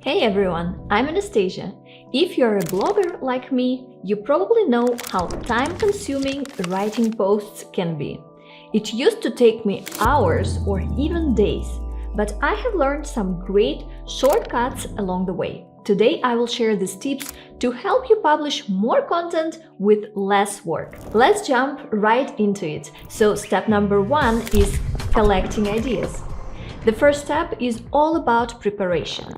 Hey everyone, I'm Anastasia. If you're a blogger like me, you probably know how time-consuming writing posts can be. It used to take me hours or even days, but I have learned some great shortcuts along the way. Today I will share these tips to help you publish more content with less work. Let's jump right into it. So step number 1 is collecting ideas. The first step is all about preparation.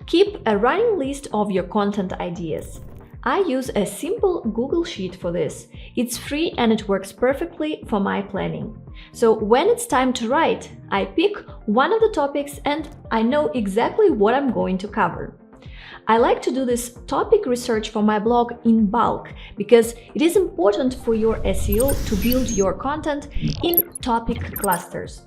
Keep a running list of your content ideas. I use a simple Google Sheet for this. It's free and it works perfectly for my planning. So when it's time to write, I pick one of the topics and I know exactly what I'm going to cover. I like to do this topic research for my blog in bulk because it is important for your SEO to build your content in topic clusters.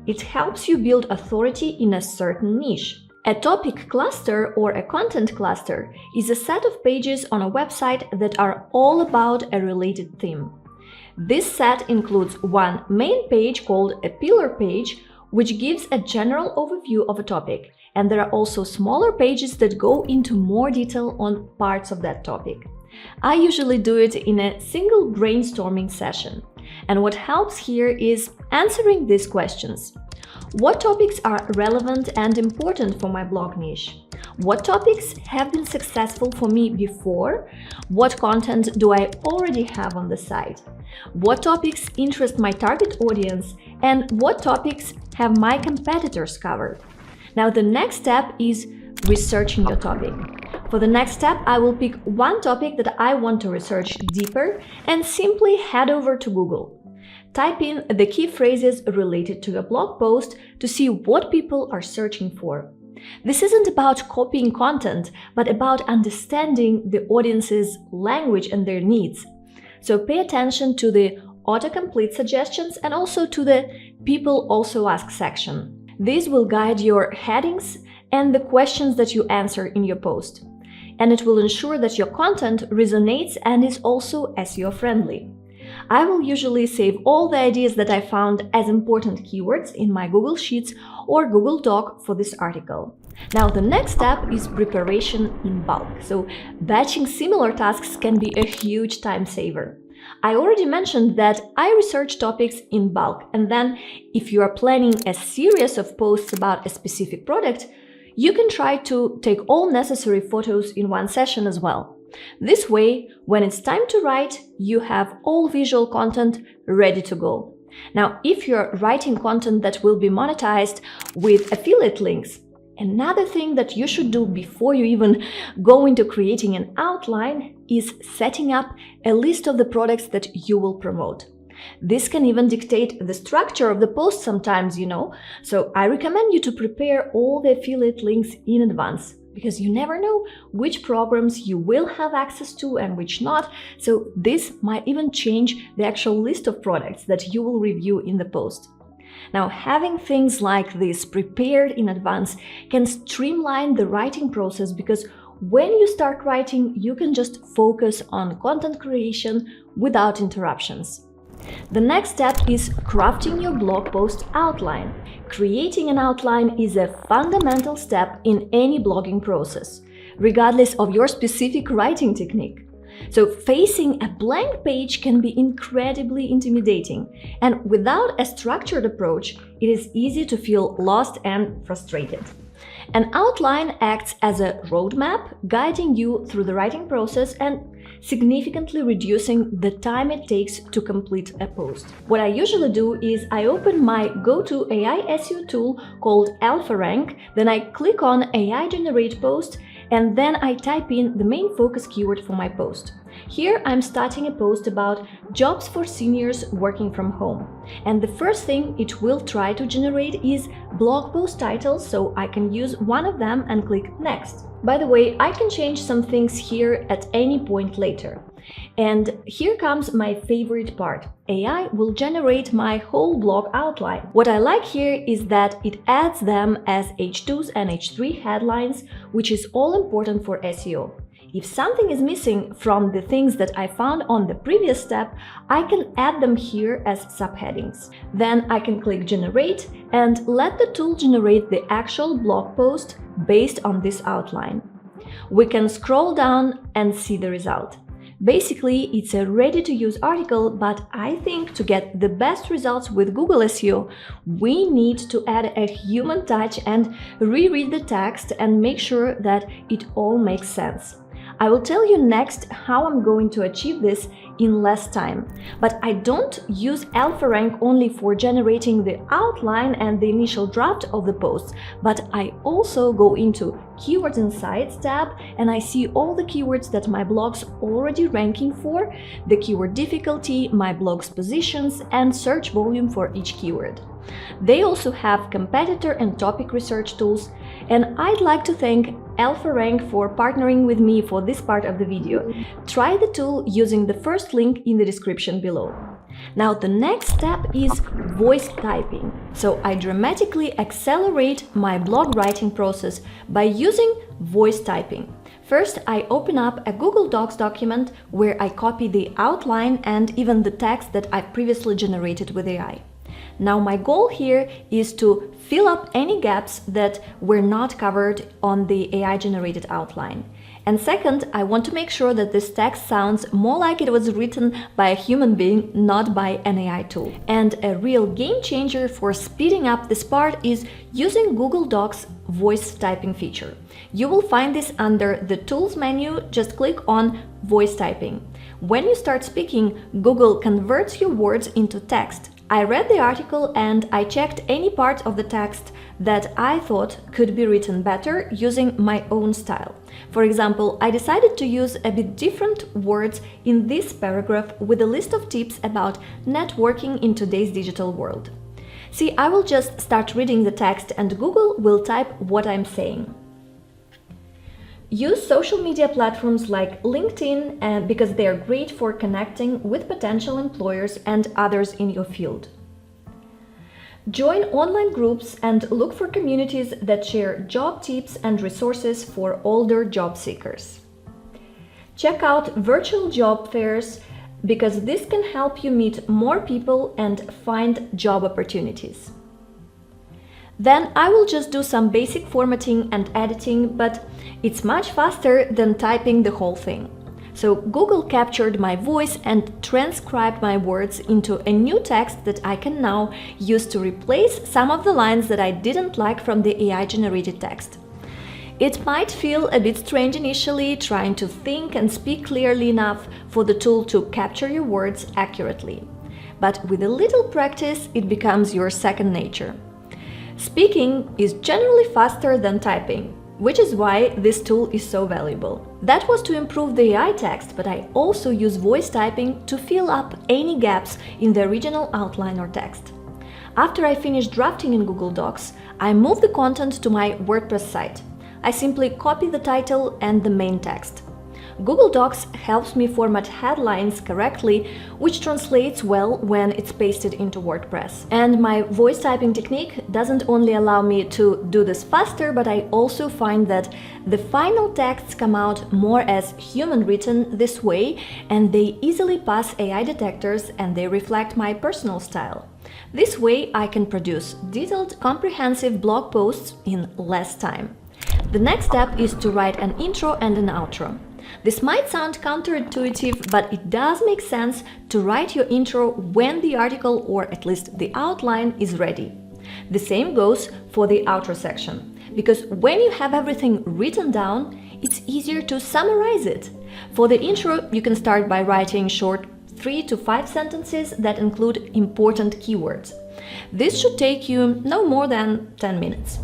It helps you build authority in a certain niche. A topic cluster or a content cluster is a set of pages on a website that are all about a related theme. This set includes one main page called a pillar page, which gives a general overview of a topic, and there are also smaller pages that go into more detail on parts of that topic. I usually do it in a single brainstorming session, and what helps here is answering these questions. What topics are relevant and important for my blog niche? What topics have been successful for me before? What content do I already have on the site? What topics interest my target audience? And what topics have my competitors covered? Now, the next step is researching your topic. For the next step, I will pick one topic that I want to research deeper and simply head over to Google. Type in the key phrases related to your blog post to see what people are searching for. This isn't about copying content, but about understanding the audience's language and their needs. So pay attention to the autocomplete suggestions and also to the People Also Ask section. These will guide your headings and the questions that you answer in your post. And it will ensure that your content resonates and is also SEO friendly. I will usually save all the ideas that I found as important keywords in my Google Sheets or Google Doc for this article. Now, the next step is preparation in bulk. So, batching similar tasks can be a huge time saver. I already mentioned that I research topics in bulk, and then if you are planning a series of posts about a specific product, you can try to take all necessary photos in one session as well. This way, when it's time to write, you have all visual content ready to go. Now, if you're writing content that will be monetized with affiliate links, another thing that you should do before you even go into creating an outline is setting up a list of the products that you will promote. This can even dictate the structure of the post sometimes, so I recommend you to prepare all the affiliate links in advance, because you never know which programs you will have access to and which not, so this might even change the actual list of products that you will review in the post. Now, having things like this prepared in advance can streamline the writing process, because when you start writing, you can just focus on content creation without interruptions. The next step is crafting your blog post outline. Creating an outline is a fundamental step in any blogging process, regardless of your specific writing technique. So facing a blank page can be incredibly intimidating, and without a structured approach, it is easy to feel lost and frustrated. An outline acts as a roadmap, guiding you through the writing process and significantly reducing the time it takes to complete a post. What I usually do is I open my go-to AI SEO tool called AlphaRank, then I click on AI Generate Post, and then I type in the main focus keyword for my post. Here I'm starting a post about jobs for seniors working from home. And the first thing it will try to generate is blog post titles, so I can use one of them and click Next. By the way, I can change some things here at any point later. And here comes my favorite part. AI will generate my whole blog outline. What I like here is that it adds them as H2s and H3 headlines, which is all important for SEO. If something is missing from the things that I found on the previous step, I can add them here as subheadings. Then I can click Generate and let the tool generate the actual blog post based on this outline. We can scroll down and see the result. Basically, it's a ready-to-use article, but I think to get the best results with Google SEO, we need to add a human touch and reread the text and make sure that it all makes sense. I will tell you next how I'm going to achieve this in less time. But I don't use Alpha Rank only for generating the outline and the initial draft of the posts, but I also go into Keywords and Sites tab and I see all the keywords that my blog's already ranking for, the keyword difficulty, my blog's positions, and search volume for each keyword. They also have competitor and topic research tools, and I'd like to thank Alpha Rank for partnering with me for this part of the video. Try the tool using the first link in the description below. Now the next step is voice typing. So I dramatically accelerate my blog writing process by using voice typing. First, I open up a Google Docs document where I copy the outline and even the text that I previously generated with AI. Now my goal here is to fill up any gaps that were not covered on the AI-generated outline. And second, I want to make sure that this text sounds more like it was written by a human being, not by an AI tool. And a real game changer for speeding up this part is using Google Docs voice typing feature. You will find this under the Tools menu, just click on Voice Typing. When you start speaking, Google converts your words into text. I read the article and I checked any part of the text that I thought could be written better using my own style. For example, I decided to use a bit different words in this paragraph with a list of tips about networking in today's digital world. See, I will just start reading the text and Google will type what I'm saying. Use social media platforms like LinkedIn because they are great for connecting with potential employers and others in your field. Join online groups and look for communities that share job tips and resources for older job seekers. Check out virtual job fairs because this can help you meet more people and find job opportunities. Then I will just do some basic formatting and editing, but it's much faster than typing the whole thing. So Google captured my voice and transcribed my words into a new text that I can now use to replace some of the lines that I didn't like from the AI-generated text. It might feel a bit strange initially, trying to think and speak clearly enough for the tool to capture your words accurately. But with a little practice, it becomes your second nature. Speaking is generally faster than typing, which is why this tool is so valuable. That was to improve the AI text, but I also use voice typing to fill up any gaps in the original outline or text. After I finish drafting in Google Docs, I move the content to my WordPress site. I simply copy the title and the main text. Google Docs helps me format headlines correctly, which translates well when it's pasted into WordPress. And my voice typing technique doesn't only allow me to do this faster, but I also find that the final texts come out more as human written this way, and they easily pass AI detectors and they reflect my personal style. This way I can produce detailed, comprehensive blog posts in less time. The next step is to write an intro and an outro. This might sound counterintuitive, but it does make sense to write your intro when the article, or at least the outline, is ready. The same goes for the outro section, because when you have everything written down, it's easier to summarize it. For the intro, you can start by writing short 3 to 5 sentences that include important keywords. This should take you no more than 10 minutes.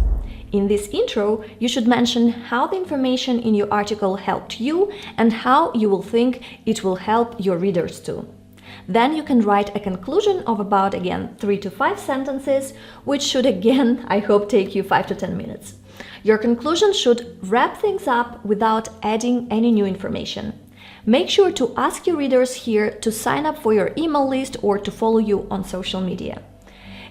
In this intro, you should mention how the information in your article helped you and how you will think it will help your readers too. Then you can write a conclusion of about, again, 3 to 5 sentences, which should again, I hope, take you 5 to 10 minutes. Your conclusion should wrap things up without adding any new information. Make sure to ask your readers here to sign up for your email list or to follow you on social media.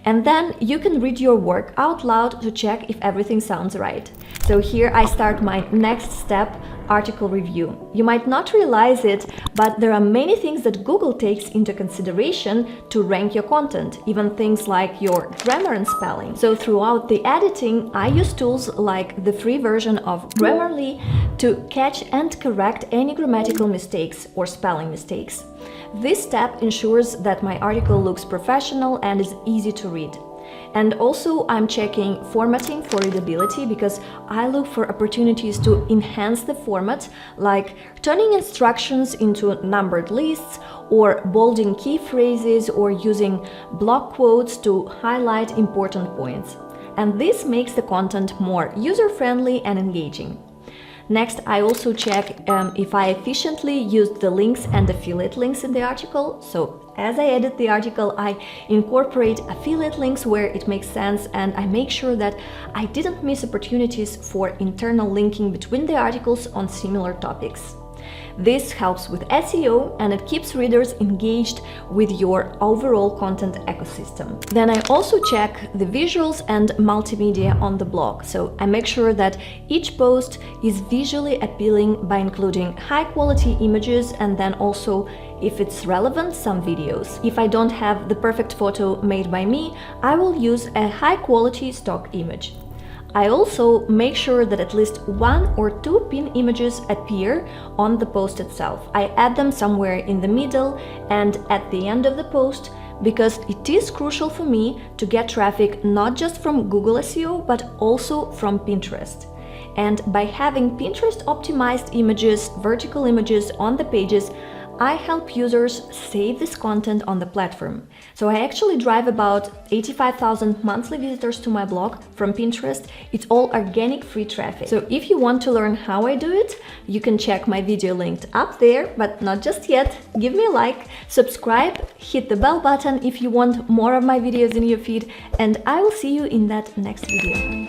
And then you can read your work out loud to check if everything sounds right. So here I start my next step, article review. You might not realize it, but there are many things that Google takes into consideration to rank your content, even things like your grammar and spelling. So throughout the editing, I use tools like the free version of Grammarly to catch and correct any grammatical mistakes or spelling mistakes. This step ensures that my article looks professional and is easy to read. And also I'm checking formatting for readability because I look for opportunities to enhance the format, like turning instructions into numbered lists or bolding key phrases or using block quotes to highlight important points. And this makes the content more user-friendly and engaging. Next, I also check if I efficiently used the links and affiliate links in the article. So as I edit the article, I incorporate affiliate links where it makes sense, and I make sure that I didn't miss opportunities for internal linking between the articles on similar topics. This helps with SEO and it keeps readers engaged with your overall content ecosystem. Then I also check the visuals and multimedia on the blog. So I make sure that each post is visually appealing by including high quality images and then also, if it's relevant, some videos. If I don't have the perfect photo made by me, I will use a high quality stock image. I also make sure that at least 1 or 2 pin images appear on the post itself. I add them somewhere in the middle and at the end of the post because it is crucial for me to get traffic not just from Google SEO but also from Pinterest. And by having Pinterest optimized images, vertical images on the pages, I help users save this content on the platform. So I actually drive about 85,000 monthly visitors to my blog from Pinterest. It's all organic free traffic. So if you want to learn how I do it, you can check my video linked up there, but not just yet. Give me a like, subscribe, hit the bell button if you want more of my videos in your feed, and I will see you in that next video.